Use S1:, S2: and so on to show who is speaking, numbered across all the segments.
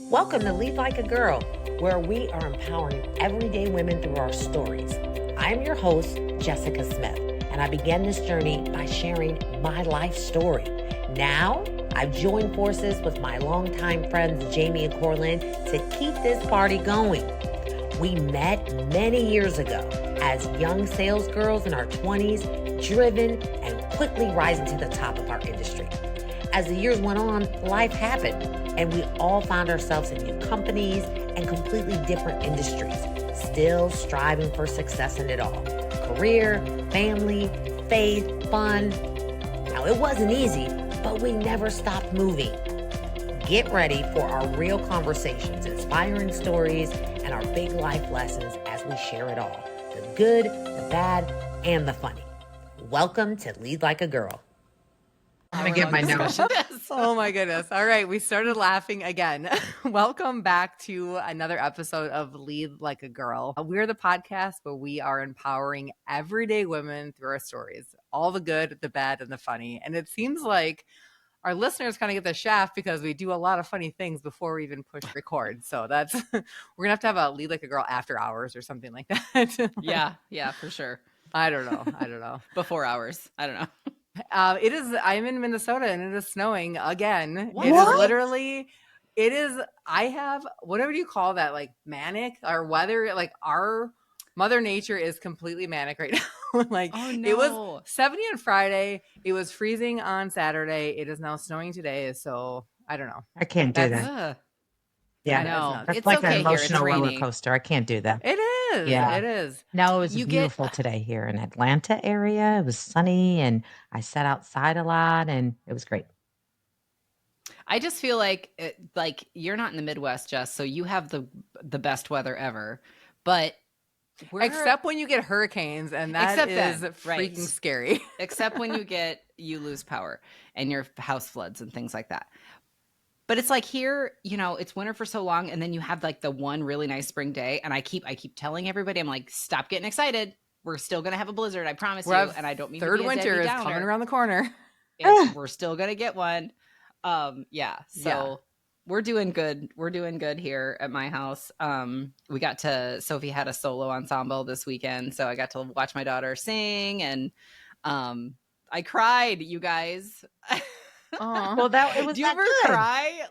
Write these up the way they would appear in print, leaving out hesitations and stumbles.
S1: Welcome to Lead Like a Girl, where we are empowering everyday women through our stories. I'm your host, Jessica Smith, and I began this journey by sharing my life story. Now, I've joined forces with my longtime friends, Jamie and Corlin, to keep this party going. We met many years ago as young sales girls in our 20s, driven and quickly rising to the top of our industry. As the years went on, life happened, and we all found ourselves in new companies and completely different industries, still striving for success in it all. Career, family, faith, fun. Now, it wasn't easy, but we never stopped moving. Get ready for our real conversations, inspiring stories, and our big life lessons as we share it all. The good, the bad, and the funny. Welcome to Lead Like a Girl.
S2: I'm going to get my notes.
S3: Oh my goodness. All right. We started laughing again. Welcome back to another episode of Lead Like a Girl. We're the podcast where we are empowering everyday women through our stories, all the good, the bad, and the funny. And it seems like our listeners kind of get the shaft because we do a lot of funny things before we even push record. So that's, we're going to have a Lead Like a Girl after hours or something like that.
S2: Yeah, for sure.
S3: I don't know.
S2: Before hours. I don't know.
S3: I'm in Minnesota and it is snowing again.
S2: What?
S3: It is literally, I have, whatever you call that, like manic or weather, like our Mother Nature is completely manic right now. Like
S2: Oh, no.
S3: It was 70 on Friday. It was freezing on Saturday. It is now snowing today. So I don't know.
S1: I can't do that.
S2: Ugh.
S1: Yeah,
S2: I know.
S1: that's
S2: It's
S1: like
S2: okay
S1: an
S2: here. It's
S1: emotional roller
S2: raining.
S1: coaster. I can't do that.
S3: It is.
S1: Yeah.
S3: It is.
S1: No, it was
S2: You
S1: beautiful today here in Atlanta area. It was sunny and I sat outside a lot and it was great.
S2: I just feel like you're not in the Midwest, Jess, so you have the best weather ever. But
S3: Except when you get hurricanes, and that is freaking scary.
S2: Except when you lose power and your house floods and things like that. But it's like here, it's winter for so long, and then you have like the one really nice spring day, and I keep telling everybody, I'm like, stop getting excited. We're still gonna have a blizzard, I promise you. And I don't mean
S3: third
S2: to be a
S3: winter
S2: Debbie
S3: is
S2: Downer.
S3: coming around the corner.
S2: We're still gonna get one. So we're doing good. We're doing good here at my house. Sophie had a solo ensemble this weekend, so I got to watch my daughter sing, and I cried, you guys.
S1: Well,
S2: do you ever cry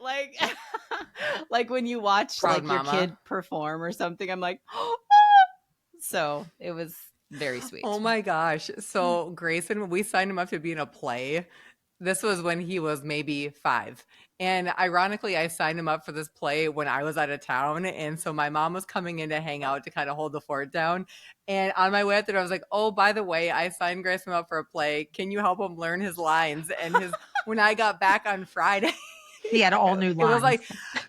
S2: like when you watch
S3: Proud
S2: your
S3: mama.
S2: kid perform or something? I'm like, so it was very sweet.
S3: Oh my gosh. So Grayson, we signed him up to be in a play. This was when he was maybe 5. And ironically, I signed him up for this play when I was out of town. And so my mom was coming in to hang out to kind of hold the fort down. And on my way out there, I was like, oh, by the way, I signed Grayson up for a play. Can you help him learn his lines? And when I got back on Friday,
S1: he had all new lines.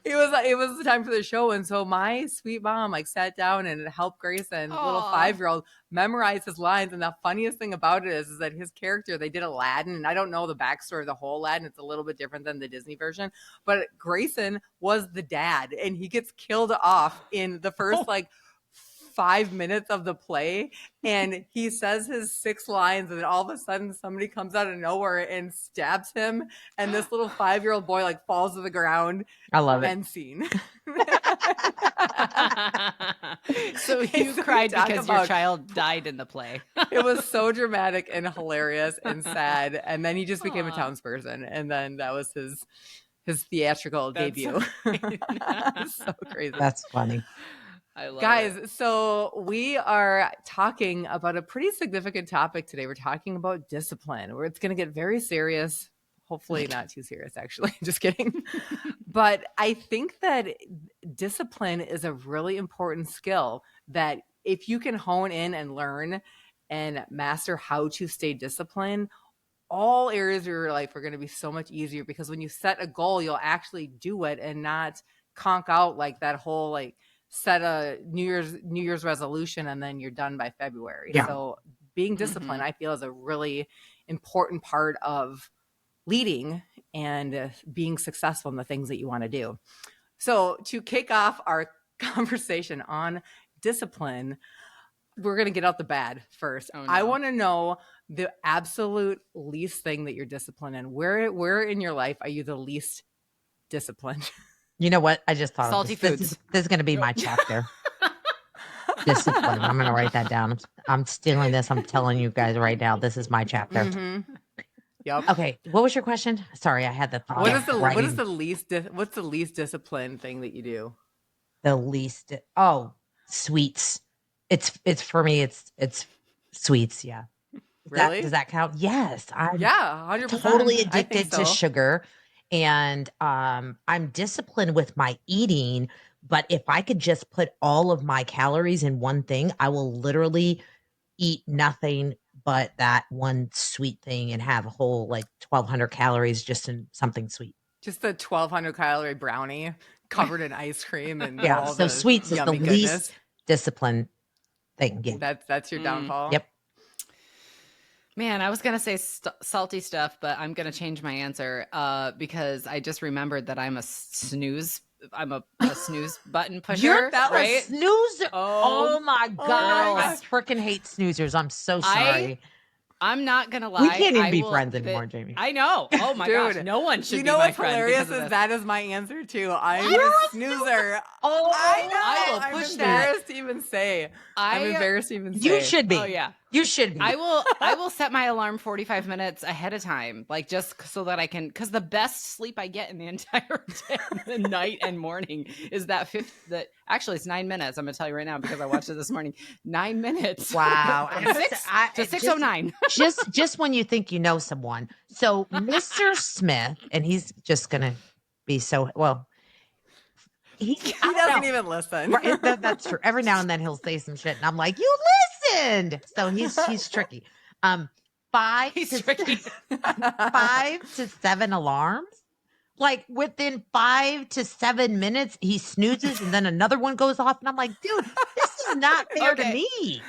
S3: It was the time for the show. And so my sweet mom sat down and helped Grayson, little 5-year-old, memorize his lines. And the funniest thing about it is that his character, they did Aladdin. And I don't know the backstory of the whole Aladdin. It's a little bit different than the Disney version. But Grayson was the dad. And he gets killed off in the first 5 minutes of the play, and he says his 6 lines, and then all of a sudden somebody comes out of nowhere and stabs him, and this little 5-year-old boy falls to the ground.
S1: I love it.
S3: End scene.
S2: So you cried because your child died in the play.
S3: It was so dramatic and hilarious and sad, and then he just became a townsperson, and then that was his theatrical debut. So crazy.
S1: That's funny.
S2: I love
S3: Guys,
S2: it.
S3: so we are talking about a pretty significant topic today. We're talking about discipline, where it's going to get very serious. Hopefully not too serious, actually. Just kidding. But I think that discipline is a really important skill that if you can hone in and learn and master how to stay disciplined, all areas of your life are going to be so much easier, because when you set a goal, you'll actually do it and not conk out that whole set a New Year's resolution and then you're done by February.
S1: Yeah.
S3: So being disciplined, I feel, is a really important part of leading and being successful in the things that you want to do. So to kick off our conversation on discipline, we're going to get out the bad first.
S2: Oh, no.
S3: I want to know the absolute least thing that you're disciplined in. Where in your life are you the least disciplined?
S1: You know what? I just thought
S2: Salty
S1: of this.
S2: foods.
S1: This is going to be my chapter. Discipline. I'm going to write that down. I'm stealing this. I'm telling you guys right now. This is my chapter.
S3: Mm-hmm. Yep.
S1: Okay. What was your question? Sorry, I had the thought.
S3: What's the least disciplined thing that you do?
S1: The least? Oh, sweets. It's for me. It's sweets. Yeah.
S3: Really?
S1: Does that count? Yes. I'm
S3: 100%.
S1: totally
S3: I think
S1: addicted to
S3: so.
S1: sugar, and I'm disciplined with my eating. But if I could just put all of my calories in one thing, I will literally eat nothing but that one sweet thing and have a whole like 1,200 calories just in something sweet.
S3: Just the 1,200 calorie brownie covered in ice cream and
S1: Yeah.
S3: all
S1: So
S3: the
S1: sweets is the
S3: yummy
S1: least
S3: goodness.
S1: disciplined thing. Yeah.
S3: That's your downfall.
S1: Yep.
S2: Man, I was going to say salty stuff, but I'm going to change my answer because I just remembered that I'm a snooze. I'm a snooze button pusher.
S1: You're
S2: right?
S1: a snoozer. Oh my God. I
S3: gosh.
S1: freaking hate snoozers. I'm so sorry.
S2: I'm not going to lie.
S1: We can't even be friends anymore, Jamie.
S2: I know. Oh my gosh. No one should be my friend.
S3: You know what's hilarious is that is my answer too. I'm a snoozer. Oh, I know.
S2: I will
S3: I'm
S2: push
S3: embarrassed to even say. I'm embarrassed to even say.
S1: You should be.
S2: Oh yeah.
S1: You should be.
S2: I will set my alarm 45 minutes ahead of time, like just so that I can, because the best sleep I get in the entire day, the night and morning, is actually it's 9 minutes. I'm gonna tell you right now because I watched it this morning. 9 minutes.
S1: Wow.
S2: to 6:09.
S1: just when you think you know someone. So Mr. Smith, and he's just gonna be so well. He
S3: doesn't even listen.
S1: Right, that's true. Every now and then he'll say some shit, and I'm like, "You listened." So he's tricky.
S2: He's tricky.
S1: 5 to 7 alarms. Like within 5 to 7 minutes, he snoozes, and then another one goes off, and I'm like, "Dude, this is not fair to me."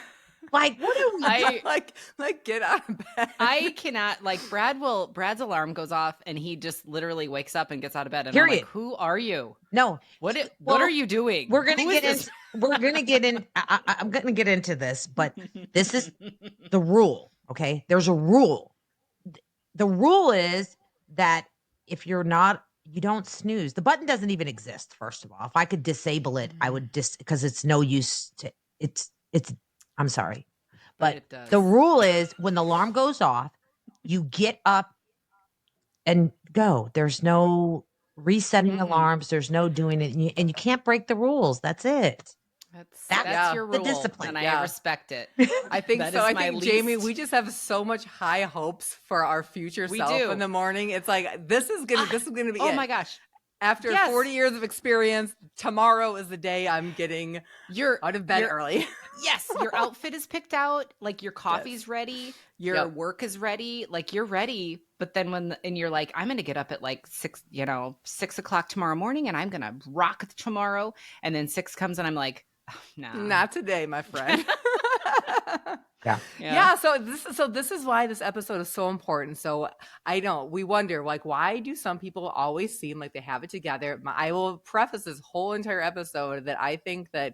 S1: Like, what are we doing?
S3: Like get out of bed.
S2: I cannot, like, Brad's alarm goes off and he just literally wakes up and gets out of bed and
S1: Period.
S2: I'm like, who are you?
S1: No.
S2: What are you doing?
S1: I'm gonna get into this, but this is the rule. Okay. There's a rule. The rule is that if you don't snooze. The button doesn't even exist, first of all. If I could disable it, I would because it's no use to I'm sorry. But the rule is when the alarm goes off, you get up and go. There's no resetting alarms. There's no doing it. And you can't break the rules. That's it.
S2: That's your rule.
S1: The discipline.
S2: And I respect it.
S3: I think so. I think, Jamie, we just have so much high hopes for our future self in the morning. It's like, this is gonna be
S2: oh
S3: it.
S2: my gosh.
S3: After 40 years of experience, tomorrow is the day I'm getting out of bed early.
S2: Yes, your outfit is picked out, like your coffee's ready, your work is ready, like you're ready. But then and you're like, I'm going to get up at like 6 o'clock tomorrow morning, and I'm going to rock tomorrow. And then 6 comes, and I'm like, oh, no,
S3: not today, my friend.
S1: Yeah.
S3: So this is why this episode is so important. So I know we wonder, like, why do some people always seem like they have it together? I will preface this whole entire episode that I think that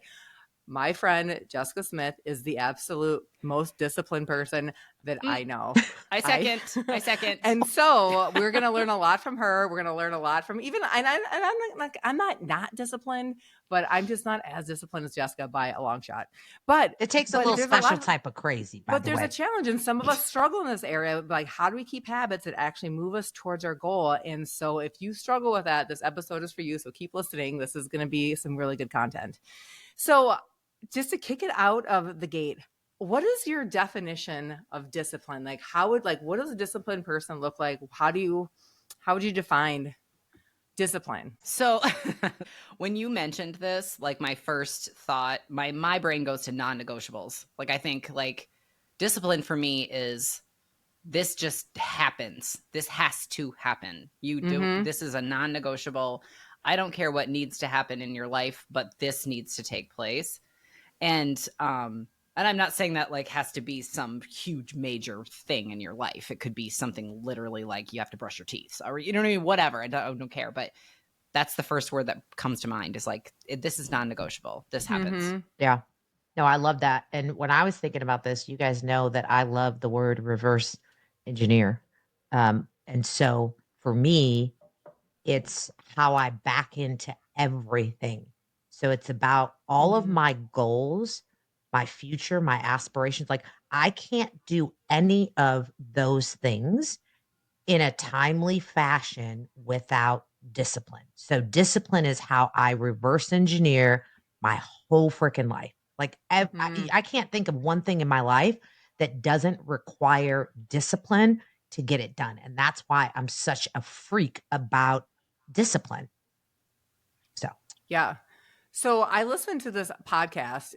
S3: my friend Jessica Smith is the absolute most disciplined person that I know.
S2: I second.
S3: And so we're going to learn a lot from her. We're going to learn a lot from I'm not disciplined, but I'm just not as disciplined as Jessica by a long shot. But
S1: it takes a little special type of crazy.
S3: But there's a challenge, and some of us struggle in this area. Like, how do we keep habits that actually move us towards our goal? And so if you struggle with that, this episode is for you. So keep listening. This is going to be some really good content. So just to kick it out of the gate, what is your definition of discipline? Like, what does a disciplined person look like? How would you define discipline?
S2: So when you mentioned this, like my first thought, my brain goes to non-negotiables. Like, I think like discipline for me is this just happens. This has to happen. You do. This is a non-negotiable. I don't care what needs to happen in your life, but this needs to take place. And I'm not saying that like has to be some huge major thing in your life. It could be something literally like you have to brush your teeth or, you know what I mean? Whatever. I don't care. But that's the first word that comes to mind is like, this is non-negotiable. This happens.
S1: Yeah. No, I love that. And when I was thinking about this, you guys know that I love the word reverse engineer. And so for me, it's how I back into everything. So it's about all of my goals, my future, my aspirations. Like I can't do any of those things in a timely fashion without discipline. So discipline is how I reverse engineer my whole freaking life. Like I can't think of one thing in my life that doesn't require discipline to get it done. And that's why I'm such a freak about discipline. So,
S3: Yeah. So I listened to this podcast.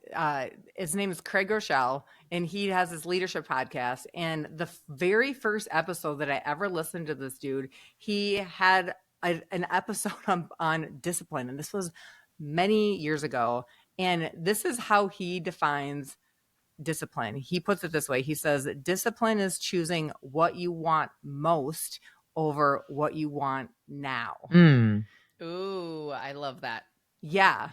S3: His name is Craig Rochelle, and he has this leadership podcast. And the very first episode that I ever listened to this dude, he had an episode on discipline. And this was many years ago. And this is how he defines discipline. He puts it this way. He says, discipline is choosing what you want most over what you want now.
S2: Ooh, I love that.
S3: Yeah.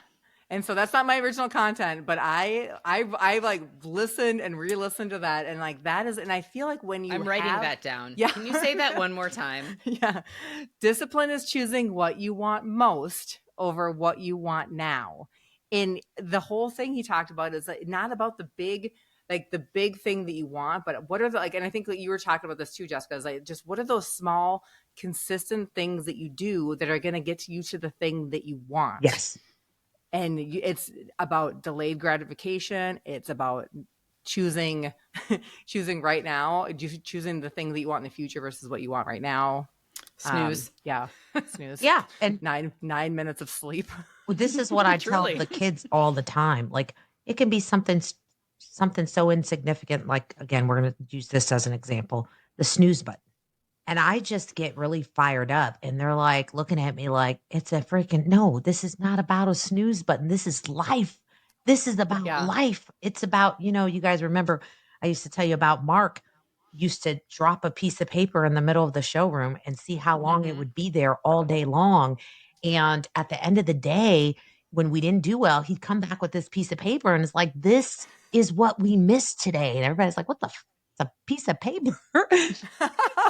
S3: And so that's not my original content, but I like listened and re-listened to that, and like that is, and I feel like when you
S2: I'm writing that down.
S3: Yeah.
S2: Can you say that one more time?
S3: Yeah. Discipline is choosing what you want most over what you want now. And the whole thing he talked about is like not about the big thing that you want, but what are the and I think that you were talking about this too, Jessica, is like just what are those small, consistent things that you do that are going to get you to the thing that you want?
S1: yes.
S3: And it's about delayed gratification. It's about choosing right now, choosing the thing that you want in the future versus what you want right now.
S2: Snooze.
S3: Snooze.
S1: Yeah. And
S3: 9 minutes of sleep.
S1: this is what I tell the kids all the time. Like it can be something so insignificant. Like again, we're going to use this as an example, the snooze button. And I just get really fired up and they're like looking at me like it's a freaking no, this is not about a snooze button. This is life. This is about life. It's about, you guys remember I used to tell you about Mark used to drop a piece of paper in the middle of the showroom and see how long it would be there all day long. And at the end of the day, when we didn't do well, he'd come back with this piece of paper and it's like, this is what we missed today. And everybody's like, what the it's a piece of paper.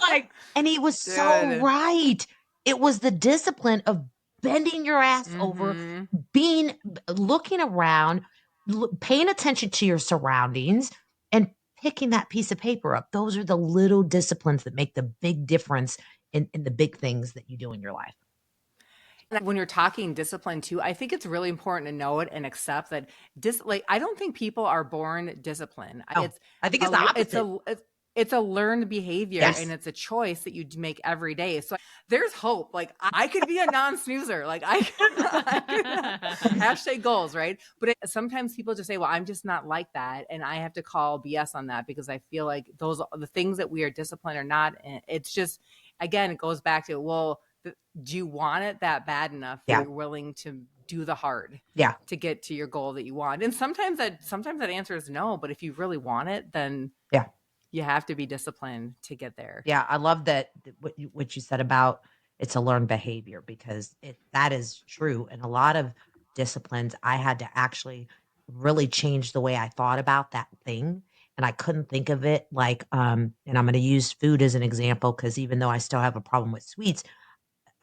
S1: Like, and he was so right. It was the discipline of bending your ass over, looking around, paying attention to your surroundings, and picking that piece of paper up. Those are the little disciplines that make the big difference in the big things that you do in your life.
S3: When you're talking discipline too, I think it's really important to know it and accept that I don't think people are born disciplined.
S1: No, I think it's the opposite.
S3: It's a learned behavior,
S1: Yes.
S3: and it's a choice that you make every day. So there's hope. Like I could be a non-snoozer. Like I could hashtag goals, right? But sometimes people just say, well, I'm just not like that. And I have to call BS on that because I feel like those are the things that we are disciplined or not. And it's just, again, it goes back to, well, do you want it that bad enough that you're willing to do the hard to get to your goal that you want? And sometimes that answer is no, but if you really want it, then you have to be disciplined to get there.
S1: Yeah, I love that what you said about it's a learned behavior because that is true. And a lot of disciplines, I had to actually really change the way I thought about that thing. And I couldn't think of it like, and I'm going to use food as an example because even though I still have a problem with sweets,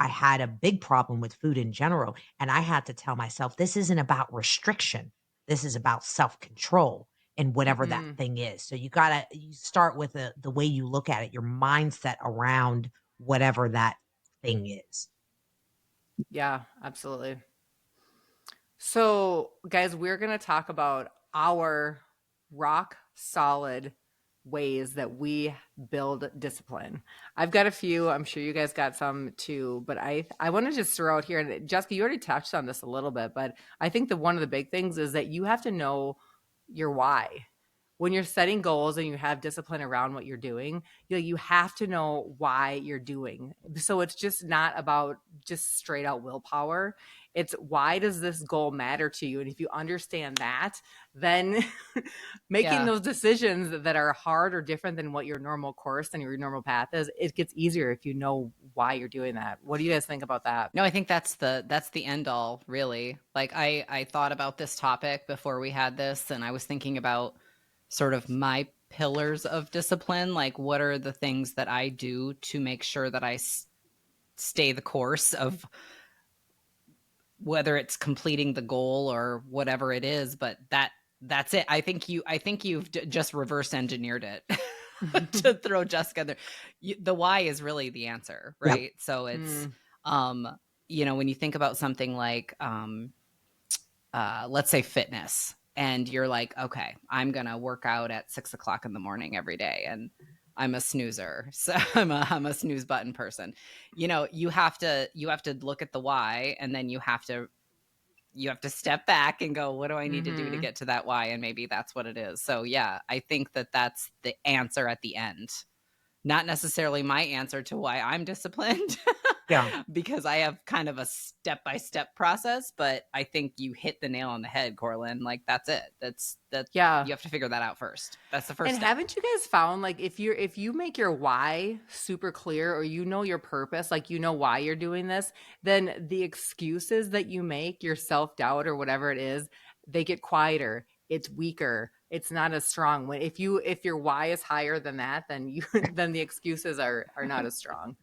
S1: I had a big problem with food in general. And I had to tell myself, this isn't about restriction. This is about self-control and whatever that thing is. So you start with the way you look at it, your mindset around whatever that thing is.
S3: Yeah, absolutely. So guys, we're going to talk about our rock solid ways that we build discipline. I've got a few. I'm sure you guys got some too, but I want to just throw out here, and Jessica, you already touched on this a little bit, but I think that one of the big things is that you have to know your why. When you're setting goals and you have discipline around what you're doing, you have to know why you're doing. So it's just not about just straight out willpower. It's why does this goal matter to you? And if you understand that, then making those decisions that are hard or different than what your normal course and your normal path is, it gets easier if you know why you're doing that. What do you guys think about that?
S2: No, I think that's the end all, really. Like I thought about this topic before we had this, and I was thinking about sort of my pillars of discipline. Like, what are the things that I do to make sure that I stay the course of whether it's completing the goal or whatever it is, but that's it. I think you've just reverse engineered it to throw Jessica there. The why is really the answer, right?
S1: Yep.
S2: So it's, when you think about something like, let's say fitness, and you're like, okay, I'm going to work out at 6:00 in the morning every day. And I'm a snoozer. So I'm a snooze button person. You have to look at the why, and then you have to step back and go, what do I need to do to get to that why? And maybe that's what it is. So yeah, I think that's the answer at the end. Not necessarily my answer to why I'm disciplined.
S1: Yeah.
S2: Because I have kind of a step-by-step process, but I think you hit the nail on the head, Corlin. Like, that's it.
S3: Yeah.
S2: You have to figure that out first. That's the first
S3: And
S2: step.
S3: haven't you guys found, like, if you make your why super clear, or your purpose, like why you're doing this, then the excuses that you make, your self-doubt or whatever it is, they get quieter. It's weaker. It's not as strong. When if your why is higher than that, then then the excuses are not as strong.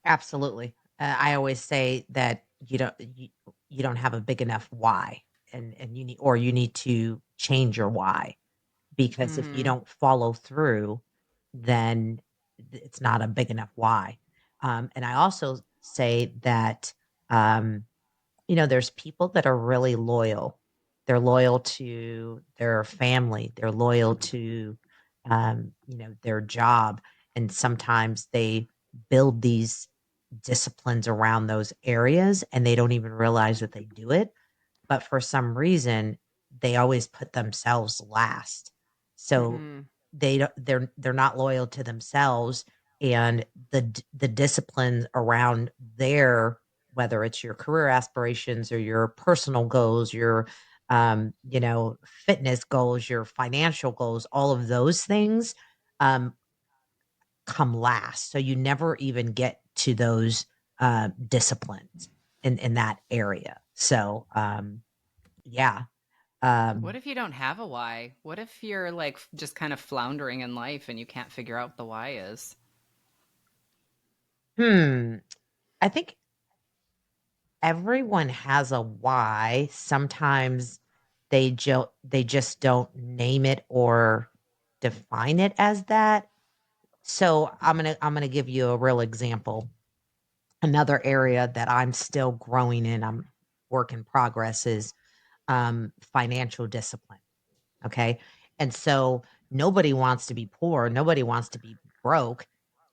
S1: Absolutely. I always say that you don't have a big enough why, and you need to change your why, because if you
S3: Mm-hmm.
S1: don't follow through, then it's not a big enough why. And I also say that um, there's people that are really loyal. They're loyal to their family. They're loyal to their job, and sometimes they build these disciplines around those areas and they don't even realize that they do it, but for some reason they always put themselves last. So
S3: Mm-hmm.
S1: they're not loyal to themselves, and the disciplines around their, whether it's your career aspirations or your personal goals, your fitness goals, your financial goals, all of those things um come last. So you never even get to those disciplines in that area. So yeah.
S2: What
S1: Um,
S2: if you don't have a why? What if you're like just kind of floundering in life and you can't figure out what the why is?
S1: hmm. I think everyone has a why. Sometimes they just don't name it or define it as that. So I'm gonna give you a real example. Another area that I'm still growing in, I'm work in progress, is financial discipline. Okay. And so nobody wants to be poor. Nobody wants to be broke.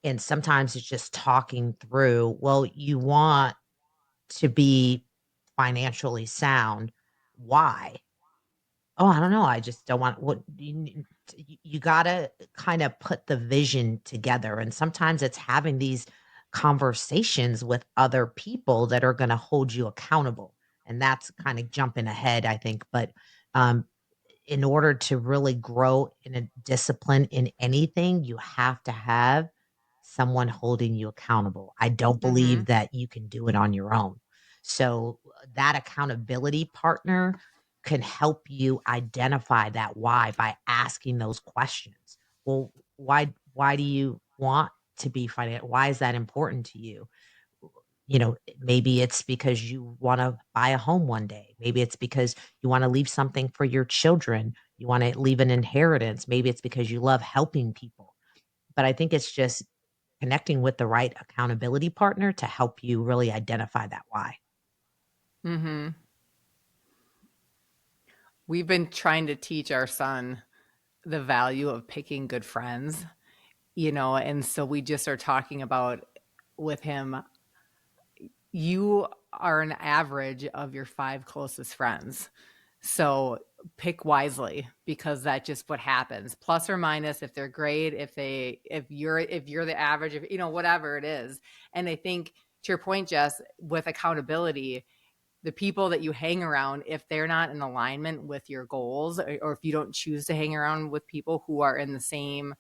S1: And sometimes it's just talking through, well, you want to be financially sound. Why? Oh, I don't know. I just don't want what you got to kind of put the vision together. And sometimes it's having these conversations with other people that are going to hold you accountable. And that's kind of jumping ahead, I think. But um, in order to really grow in a discipline in anything, you have to have someone holding you accountable. I don't
S3: Mm-hmm.
S1: believe that you can do it on your own. So that accountability partner can help you identify that why by asking those questions. Well, why do you want to be financial? Why is that important to you? Maybe it's because you want to buy a home one day. Maybe it's because you want to leave something for your children. You want to leave an inheritance. Maybe it's because you love helping people. But I think it's just connecting with the right accountability partner to help you really identify that why.
S3: Mm-hmm. We've been trying to teach our son the value of picking good friends, and so we just are talking about with him, you are an average of your 5 closest friends. So pick wisely, because that's just what happens. Plus or minus, if they're great, if you're the average, if whatever it is. And I think, to your point, Jess, with accountability, the people that you hang around, if they're not in alignment with your goals, or if you don't choose to hang around with people who are in the same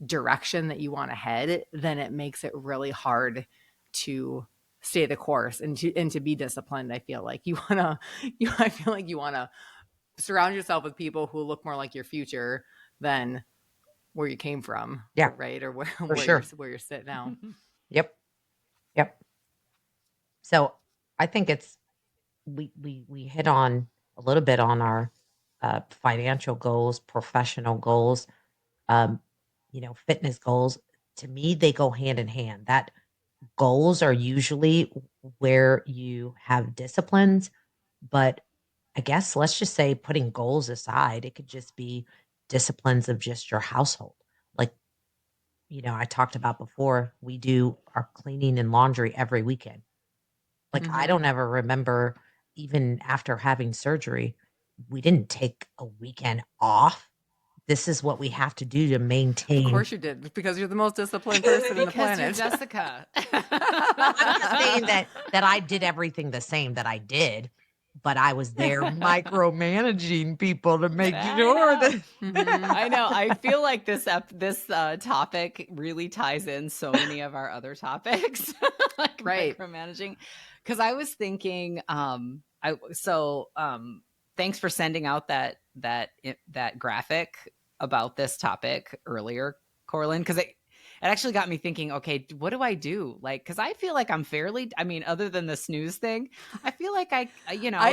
S3: direction that you want to head, then it makes it really hard to stay the course and to be disciplined. I feel like you want to surround yourself with people who look more like your future than where you came from,
S1: Yeah,
S3: right? Or where
S1: for
S3: where
S1: sure.
S3: you're sitting now.
S1: Yep. Yep. So I think it's we hit on a little bit on our financial goals, professional goals, um, fitness goals. To me, they go hand in hand. That goals are usually where you have disciplines, but I guess let's just say putting goals aside, it could just be disciplines of just your household. Like, I talked about before, we do our cleaning and laundry every weekend. Like, I don't ever remember, even after having surgery, we didn't take a weekend off. This is what we have to do to
S3: Of
S1: maintain.
S3: course you did, because you're the most disciplined person in the
S2: Because you're
S3: planet.
S2: Jessica.
S1: I'm just saying that I did everything the same that I did, but I was there micromanaging people to make sure that
S2: I know. I feel like this topic really ties in so many of our other topics, like
S3: Right.
S2: micromanaging. Because I was thinking, thanks for sending out that graphic about this topic earlier, Corlin, because it actually got me thinking, okay, what do I do? Like, because I feel like I'm other than the snooze thing, I feel like I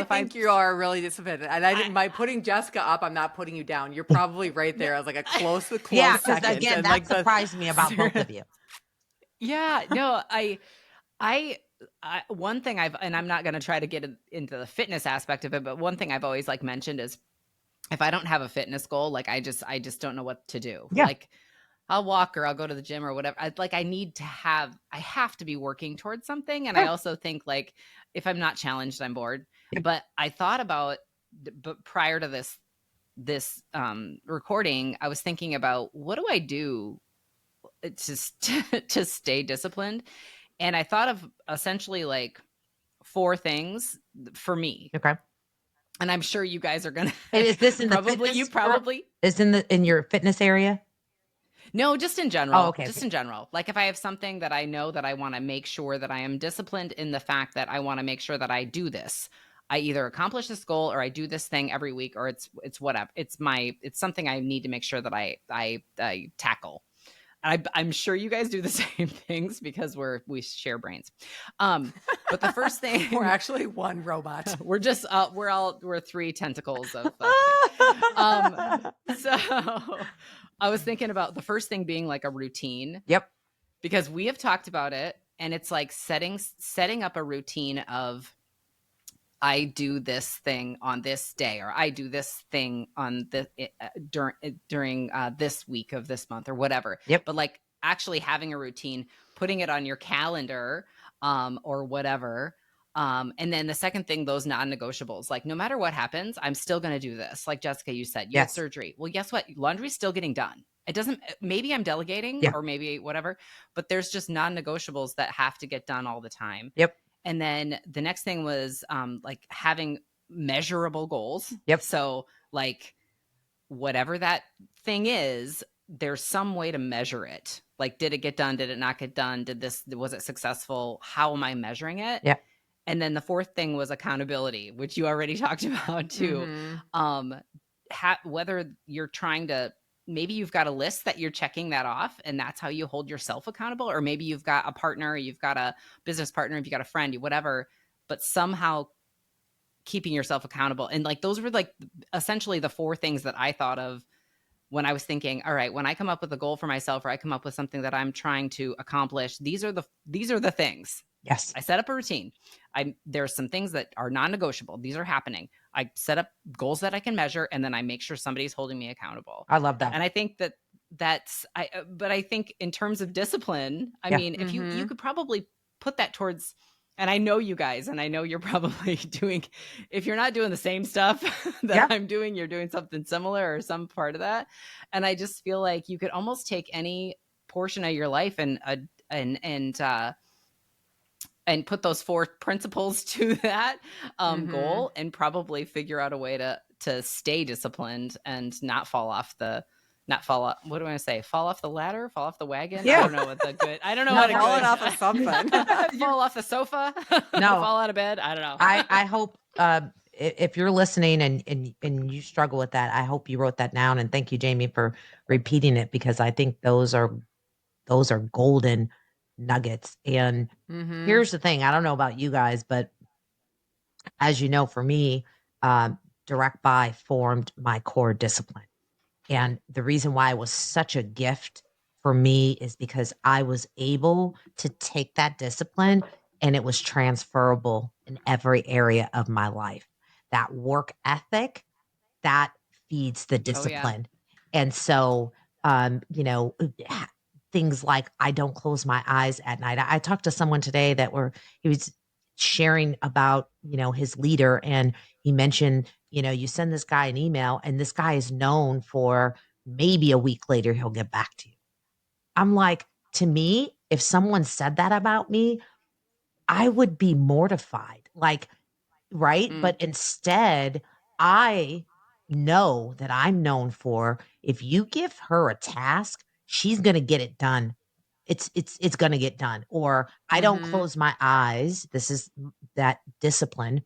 S2: think
S3: you are really disciplined. And by putting Jessica up, I'm not putting you down. You're probably right there as like a close
S1: yeah, because
S3: second.
S1: again,
S3: And
S1: that
S3: like
S1: surprised me about both of you.
S2: Yeah, no, I one thing and I'm not going to try to get into the fitness aspect of it, but one thing I've always like mentioned is if I don't have a fitness goal, like I just don't know what to do.
S1: Yeah.
S2: Like I'll walk or I'll go to the gym or whatever. I have to be working towards something. And I also think like if I'm not challenged, I'm bored.
S1: Yep.
S2: But I thought about, but prior to this recording, I was thinking about what do I do to stay disciplined? And I thought of essentially like 4 things for me.
S1: Okay.
S2: And I'm sure you guys are gonna.
S1: Is this in
S2: probably
S1: the
S2: you probably
S1: is in your fitness area?
S2: No, just in general.
S1: Oh, okay.
S2: In general. Like if I have something that I know that I want to make sure that I am disciplined in the fact that I want to make sure that I do this. I either accomplish this goal or I do this thing every week, or it's whatever. It's something I need to make sure that I tackle. I'm sure you guys do the same things because we share brains. But the first thing
S3: we're actually one robot.
S2: We're just we're 3 tentacles of. So I was thinking about the first thing being like a routine.
S1: Yep.
S2: Because we have talked about it, and it's like setting up a routine of I do this thing on this day, or I do this thing on the during this week of this month or whatever.
S1: Yep.
S2: But like actually having a routine, putting it on your calendar or whatever. And then the second thing, those non-negotiables, like no matter what happens, I'm still going to do this. Like Jessica, you said, you had surgery. Well, guess what? Laundry's still getting done. It doesn't, maybe I'm delegating or maybe whatever, but there's just non-negotiables that have to get done all the time.
S1: Yep.
S2: And then the next thing was like having measurable goals.
S1: Yep.
S2: So like whatever that thing is, there's some way to measure it. Like, did it get done? Did it not get done? Was it successful? How am I measuring it?
S1: Yeah.
S2: And then the fourth thing was accountability, which you already talked about too. Whether you're trying to, maybe you've got a list that you're checking that off and that's how you hold yourself accountable. Or maybe you've got a partner, you've got a business partner, if you got a friend, whatever, but somehow keeping yourself accountable. And like, those were like essentially the 4 things that I thought of when I was thinking, all right, when I come up with a goal for myself, or I come up with something that I'm trying to accomplish, these are the things.
S1: Yes.
S2: I set up a routine. There's some things that are non-negotiable. These are happening. I set up goals that I can measure, and then I make sure somebody's holding me accountable.
S1: I love that.
S2: And I think but I think in terms of discipline, I mean, if you could probably put that towards, and I know you guys, and I know you're probably doing, if you're not doing the same stuff that I'm doing, you're doing something similar or some part of that. And I just feel like you could almost take any portion of your life and put those 4 principles to that goal, and probably figure out a way to stay disciplined and not fall off the ladder, fall off the wagon.
S1: Yeah.
S2: I don't know what
S3: falling off of something.
S2: Fall off the sofa.
S1: No.
S2: Fall out of bed. I don't know.
S1: I hope if you're listening and you struggle with that, I hope you wrote that down, and thank you, Jamie, for repeating it, because I think those are golden nuggets. And here's the thing, I don't know about you guys, but as you know, for me, direct buy formed my core discipline. And the reason why it was such a gift for me is because I was able to take that discipline and it was transferable in every area of my life. That work ethic, that feeds the
S2: Oh yeah.
S1: discipline. And so, things like I don't close my eyes at night. I talked to someone today he was sharing about, his leader, and he mentioned, you send this guy an email and this guy is known for maybe a week later he'll get back to you. I'm like, to me, if someone said that about me, I would be mortified. Like, right?
S2: Mm.
S1: But instead, I know that I'm known for if you give her a task, she's going to get it done. It's going to get done. Or I don't
S3: Mm-hmm.
S1: close my eyes. This is that discipline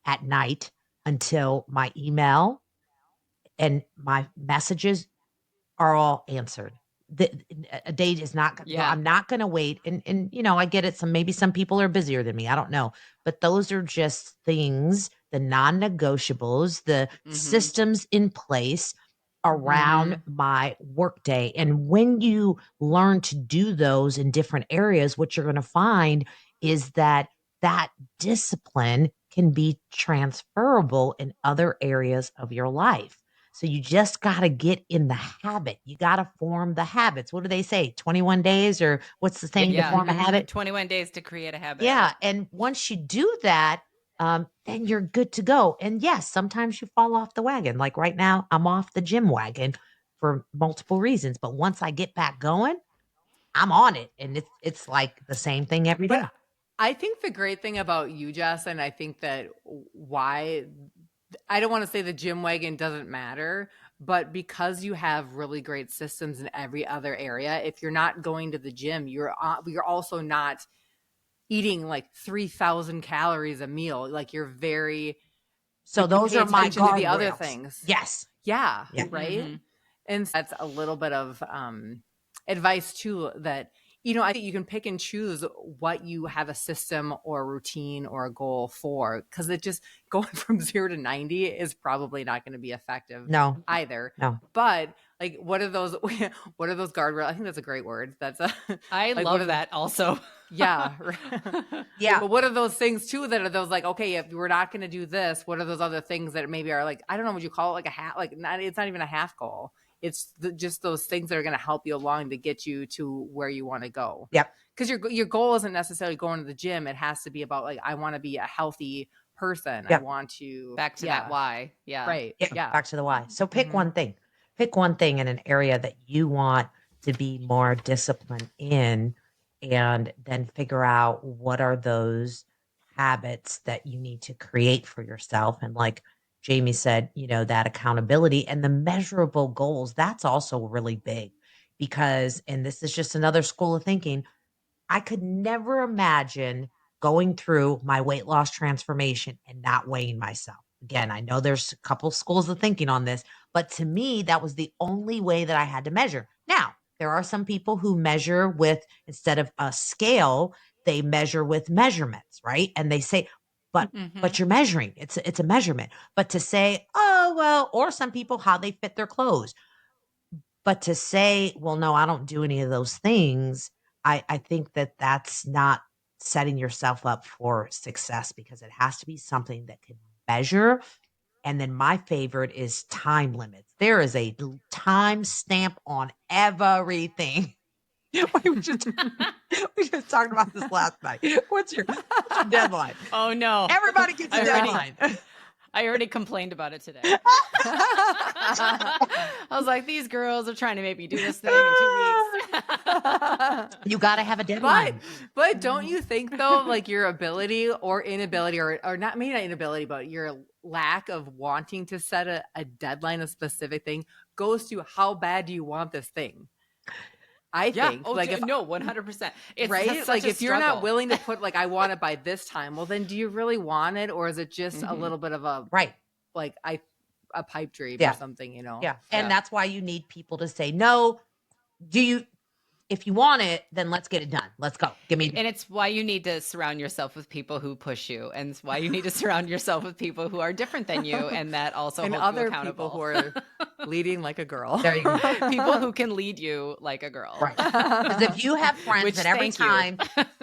S1: at night until my email and my messages are all answered. The, a day is not.
S2: Yeah.
S1: I'm not going to wait. And I get it. Maybe some people are busier than me. I don't know, but those are just things, the non-negotiables, the
S2: Mm-hmm.
S1: systems in place around
S3: Mm-hmm.
S1: my workday. And when you learn to do those in different areas, what you're going to find is that discipline can be transferable in other areas of your life. So you just got to get in the habit. You got to form the habits. What do they say? 21 days, or what's the saying to
S2: Yeah.
S1: form a
S3: Mm-hmm.
S1: habit?
S2: 21 days to create a habit.
S1: Yeah. And once you do that, then you're good to go. And yes, sometimes you fall off the wagon. Like right now, I'm off the gym wagon for multiple reasons. But once I get back going, I'm on it. And it's like the same thing every
S3: But
S1: day.
S3: I think the great thing about you, Jess, and I think that why I don't want to say the gym wagon doesn't matter, but because you have really great systems in every other area, if you're not going to the gym, you're also not eating like 3,000 calories a meal. Like you're very
S1: So
S3: like you
S1: those
S3: pay
S1: are my
S3: attention to the other
S1: guardrails.
S3: things.
S1: Yes.
S3: Yeah,
S1: Yeah.
S3: right.
S2: Mm-hmm.
S3: And that's a little bit of advice too that I think you can pick and choose what you have a system or a routine or a goal for, because it just going from 0 to 90 is probably not going to be effective
S1: No,
S3: either.
S1: no.
S3: But like, what are those? What are those guardrails? I think that's a great word. That's a
S2: I
S3: like what
S2: love
S3: are
S2: that also.
S3: yeah.
S1: Yeah.
S3: But what are those things too that are those like, okay, if we're not going to do this, what are those other things that maybe are like, I don't know, would you call it like a half, like not, it's not even a half goal. It's just those things that are going to help you along to get you to where you want to go.
S1: Yep.
S3: Because your goal isn't necessarily going to the gym. It has to be about like, I want to be a healthy person. I
S1: Yep.
S3: want to,
S2: Back to that why. Yeah.
S3: right.
S1: Yeah,
S3: Yeah.
S1: back to the why. So pick
S3: Hmm.
S1: one thing. Pick one thing in an area that you want to be more disciplined in, and then figure out what are those habits that you need to create for yourself. And like Jamie said, that accountability and the measurable goals, that's also really big because, and this is just another school of thinking, I could never imagine going through my weight loss transformation and not weighing myself. Again, I know there's a couple schools of thinking on this, but to me, that was the only way that I had to measure. Now, there are some people who measure with, instead of a scale, they measure with measurements, right? And they say, but
S2: Mm-hmm.
S1: but you're measuring. It's a measurement. But to say, oh well, or some people how they fit their clothes. But to say, well, no, I don't do any of those things, I think that that's not setting yourself up for success because it has to be something that can measure. And then my favorite is time limits. There is a time stamp on everything. We just talked about this last night. What's your deadline?
S2: Oh no.
S1: Everybody gets a
S2: I already
S1: deadline.
S2: I already complained about it today. I was like, these girls are trying to make me do this thing in 2 weeks.
S1: You got to have a deadline.
S3: But don't you think though, like your ability or inability, or not, maybe not inability, but your lack of wanting to set a deadline, a specific thing, goes to how bad do you want this thing? I
S2: Yeah.
S3: think
S2: Oh
S3: like if
S2: no, 100%. It's
S3: right,
S2: such
S3: like
S2: a
S3: if you're not
S2: struggle.
S3: willing to put like I want it by this time, well then do you really want it, or is it just a
S2: Mhm.
S3: little bit of a
S1: Right.
S3: like a pipe dream or
S1: Yeah.
S3: something,
S1: Yeah. And
S2: Yeah.
S1: that's why you need people to say, no, do you, if you want it, then let's get it done. Let's go. Give me.
S2: And it's why you need to surround yourself with people who push you, and it's why you need to surround yourself with people who are different than you, and that also
S3: and
S2: hold you
S3: other
S2: accountable.
S3: people who are leading like a girl.
S1: There you go.
S2: People who can lead you like a girl.
S1: Right. Because if you have friends
S2: Which,
S1: that every
S2: thank you.
S1: time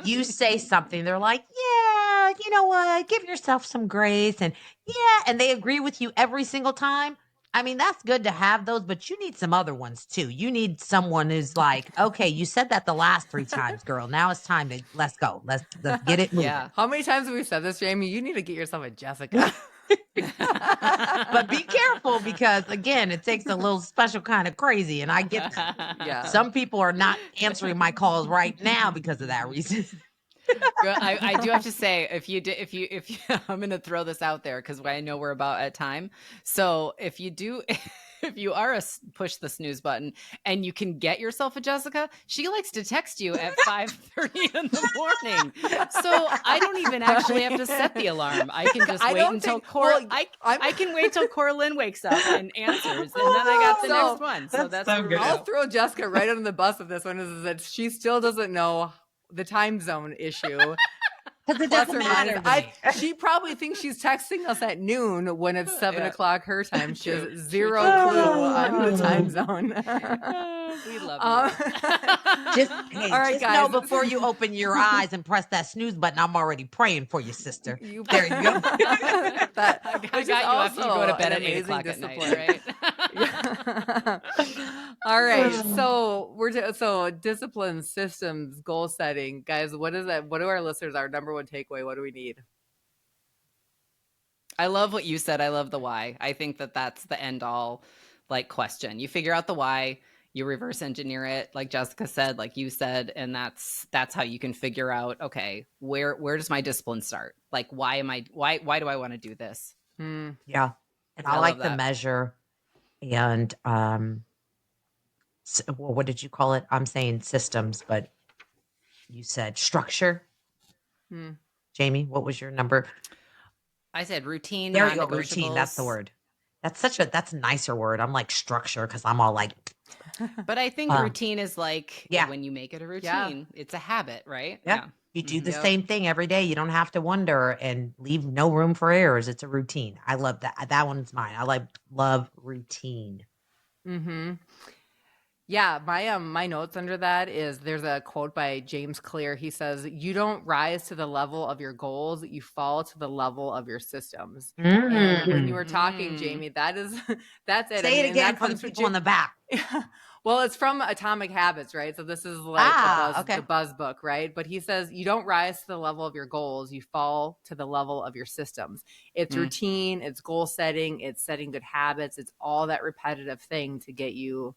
S1: you say something, they're like, yeah, you know what? Give yourself some grace. And yeah, and they agree with you every single time. I mean, that's good to have those, but you need some other ones too. You need someone who's like, okay, you said that the last 3 times, girl. Now it's time to let's go. Let's get it moving.
S2: Yeah.
S3: How many times have we said this, Jamie? You need to get yourself a Jessica.
S1: But be careful because again, it takes a little special kind of crazy. And I get that.
S3: Yeah.
S1: Some people are not answering my calls right now because of that reason.
S2: Girl, I do have to say, if you I'm going to throw this out there because I know we're about at time. So if you are a push the snooze button and you can get yourself a Jessica, she likes to text you at 5:30 in the morning. So I don't even actually have to set the alarm. I can just wait until I can wait till Corlin wakes up and answers, and then I got the next one. So that's
S1: so good.
S3: I'll throw Jessica right under the bus with this one. Is that she still doesn't know the time zone issue.
S1: Because it doesn't matter.
S3: She probably thinks she's texting us at noon when it's 7 o'clock her time. She has zero clue on the time zone.
S2: We love you.
S1: Just know before you open your eyes and press that snooze button, I'm already praying for you, sister. There you go.
S2: I got you after you go to bed at 8 o'clock at night, right?
S3: All right. So so discipline, systems, goal setting. Guys, what is that? What do our listeners, our number one takeaway? What do we need?
S2: I love what you said. I love the why. I think that's the end all question. You figure out the why, you reverse engineer it, like Jessica said, like you said, and that's how you can figure out, okay, where does my discipline start? Like, why do I want to do this?
S1: Yeah. And I like the measure and what did you call it? I'm saying systems, but you said structure. Jamie, what was your number?
S2: I said routine.
S1: There you go, routine. That's the word. That's a nicer word. I'm like structure because I'm all like.
S2: But I think routine is like when you make it a routine, it's a habit, right?
S1: Yeah. You do the same thing every day. You don't have to wonder and leave no room for errors. It's a routine. I love that. That one's mine. I love routine.
S3: Mm-hmm. Yeah, my notes under that is there's a quote by James Clear. He says, "You don't rise to the level of your goals, you fall to the level of your systems." And when you were talking, Jamie, that's it.
S1: Say it again for the people in the back.
S3: Well, it's from Atomic Habits, right? So this is like the Buzz book, right? But he says, you don't rise to the level of your goals, you fall to the level of your systems. It's routine, it's goal setting, it's setting good habits, it's all that repetitive thing to get you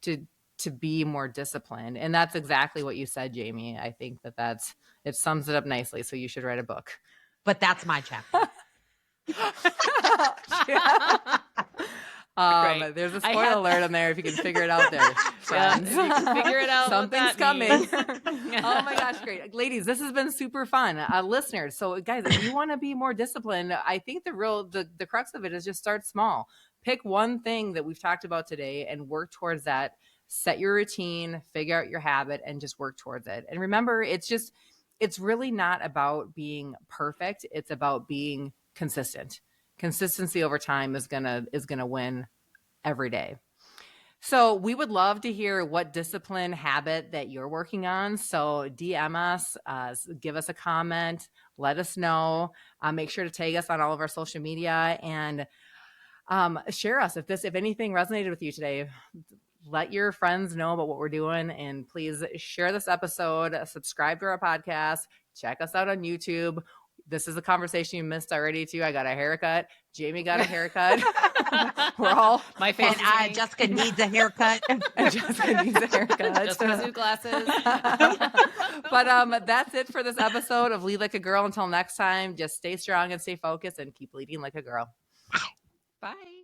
S3: to be more disciplined. And that's exactly what you said, Jamie. I think it sums it up nicely. So you should write a book.
S1: But that's my chapter.
S3: There's a spoiler alert in there if you can figure it out there, friends.
S2: If you can figure it out.
S3: Something's coming. Oh my gosh, great. Ladies, this has been super fun. Listeners, so guys, if you want to be more disciplined, I think the crux of it is just start small. Pick one thing that we've talked about today and work towards that. Set your routine, figure out your habit, and just work towards it. And remember, it's really not about being perfect. It's about being consistent. Consistency over time is gonna win every day. So we would love to hear what discipline habit that you're working on. So DM us, give us a comment, let us know. Make sure to tag us on all of our social media and share us if anything resonated with you today. Let your friends know about what we're doing, and please share this episode, subscribe to our podcast, check us out on YouTube. This is a conversation you missed already too. I got a haircut. Jamie got a haircut. We're all
S2: my face.
S1: And Jessica needs a haircut.
S3: Jessica needs a haircut.
S2: Jessica's new glasses.
S3: But that's it for this episode of Lead Like a Girl. Until next time, just stay strong and stay focused and keep leading like a girl.
S2: Bye.